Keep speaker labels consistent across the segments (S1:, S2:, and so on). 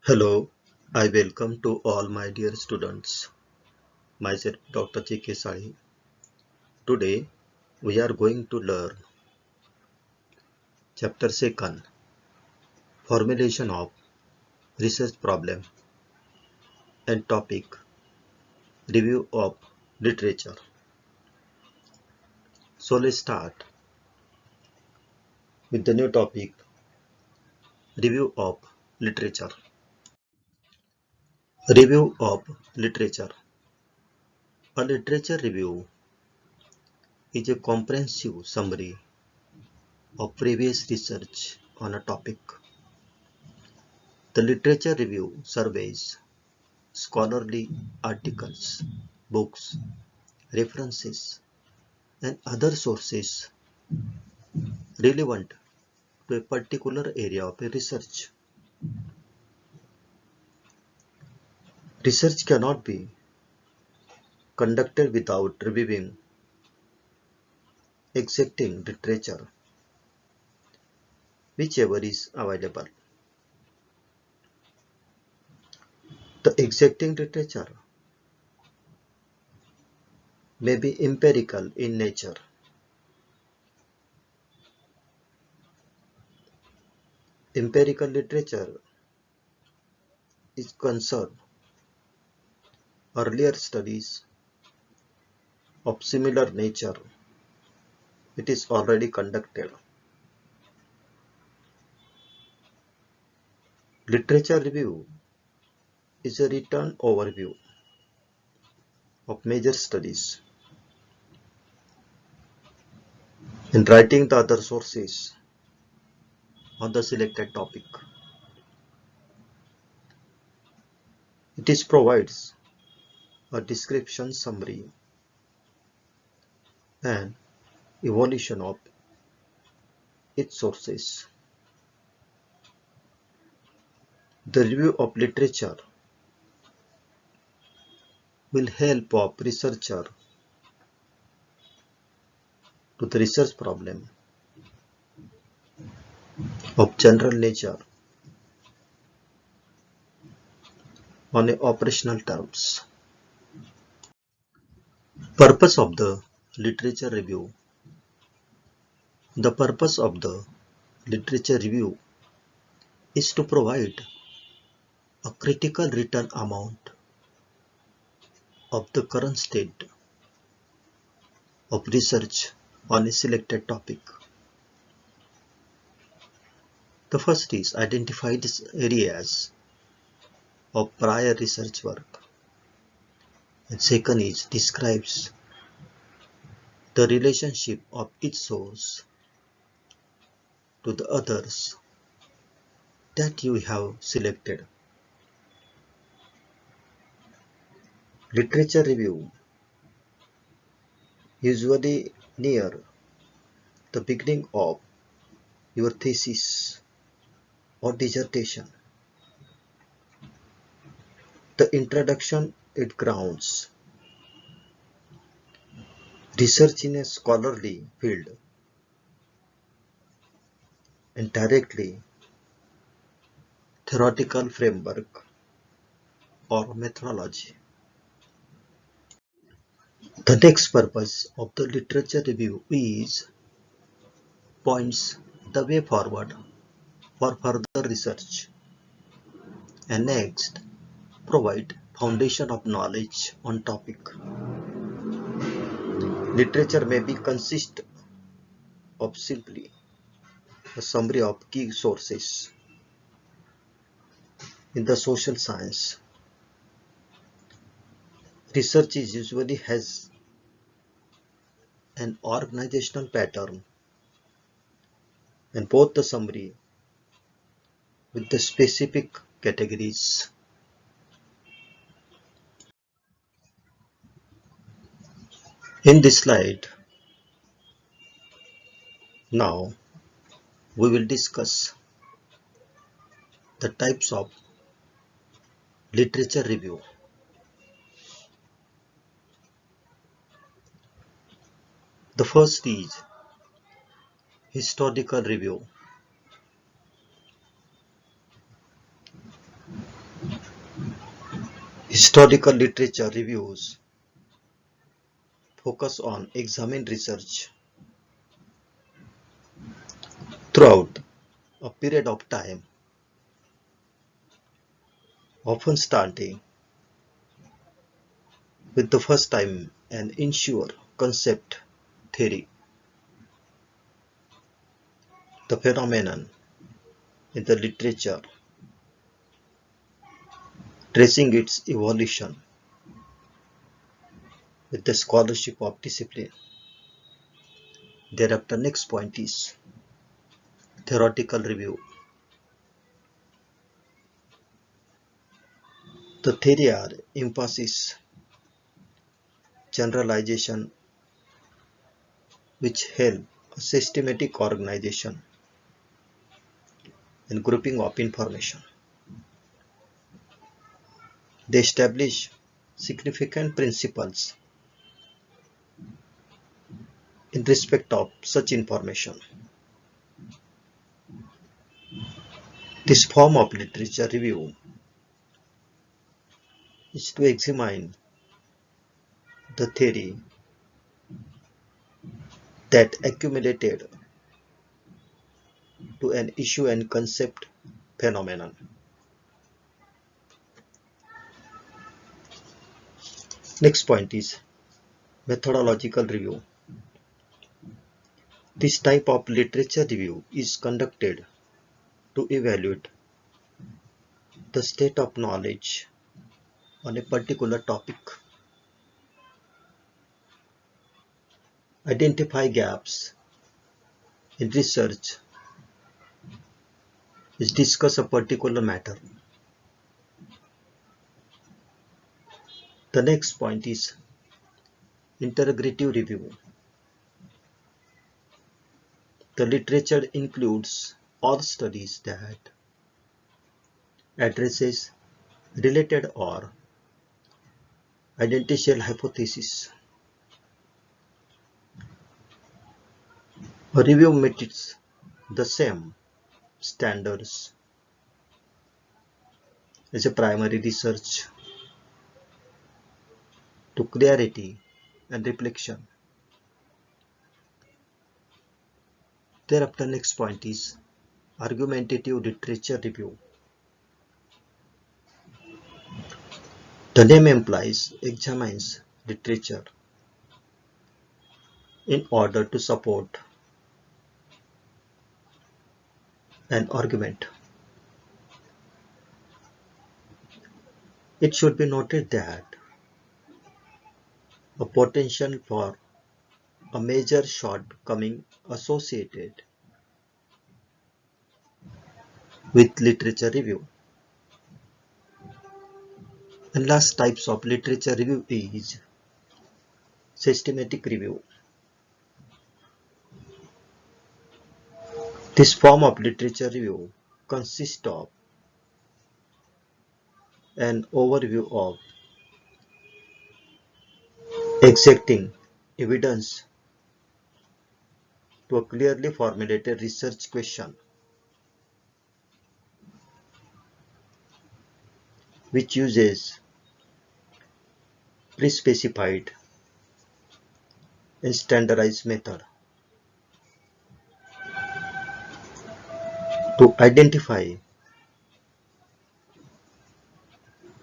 S1: Hello, I welcome to all my dear students. Myself Dr. Sali. Today we are going to learn chapter 2, formulation of research problem and topic review of literature. So let's start with the new topic review of literature. Review of literature. A literature review is a comprehensive summary of previous research on a topic. The literature review surveys scholarly articles, books, references, and other sources relevant to a particular area of research. Research cannot be conducted without reviewing existing literature, whichever is available. The existing literature may be empirical in nature. Empirical literature is concerned earlier studies of similar nature. It is already conducted. Literature review is a written overview of major studies and writing the other sources on the selected topic. It is provides a description summary and evolution of its sources. The review of literature will help of researcher to the research problem of general nature on a operational terms. Purpose of the literature review. The purpose of the literature review is to provide a critical written amount of the current state of research on a selected topic. The first is identify areas of prior research work, and second is describes the relationship of each source to the others that you have selected. Literature review usually near the beginning of your thesis or dissertation. The introduction it grounds research in a scholarly field and directly theoretical framework or methodology. The next purpose of the literature review is points the way forward for further research, and next provide foundation of knowledge on topic. Literature may be consist of simply a summary of key sources in the social science. Research is usually has an organizational pattern and both the summary with the specific categories. In this slide, now we will discuss the types of literature review. The first is historical review. Historical literature reviews focus on examined research throughout a period of time, often starting with the first time and ensure concept theory, the phenomenon in the literature, tracing its evolution with the scholarship of discipline. Thereafter, next point is theoretical review. The theory are emphasis, generalization, which help a systematic organization and grouping of information. They establish significant principles in respect of such information. This form of literature review is to examine the theory that accumulated to an issue and concept phenomenon. Next point is methodological review. This type of literature review is conducted to evaluate the state of knowledge on a particular topic, identify gaps in research, is discuss a particular matter. The next point is integrative review. The literature includes all studies that addresses related or identical hypotheses. A review meets the same standards as a primary research to clarity and reflection. Thereafter, next point is argumentative literature review. The name implies examines literature in order to support an argument. It should be noted that a potential for a major shortcoming associated with literature review. And last types of literature review is systematic review. This form of literature review consists of an overview of exacting evidence to a clearly formulated research question, which uses pre-specified and standardized method to identify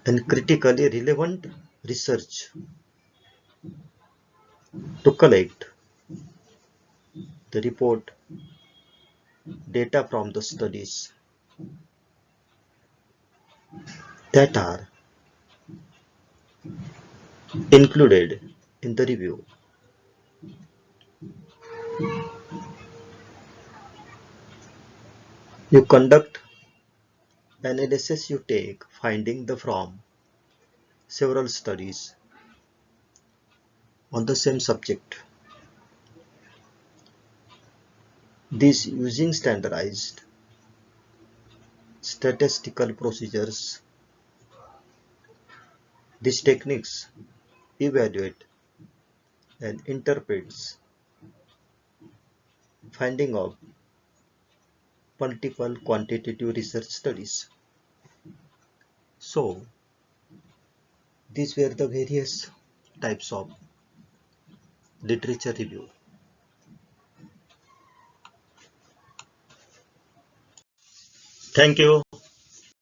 S1: and critically relevant research to collect the report data from the studies that are included in the review. You conduct analysis, you take finding the from several studies on the same subject. This using standardized statistical procedures. These techniques evaluate and interprets finding of multiple quantitative research studies. So, These were the various types of literature review. Thank you.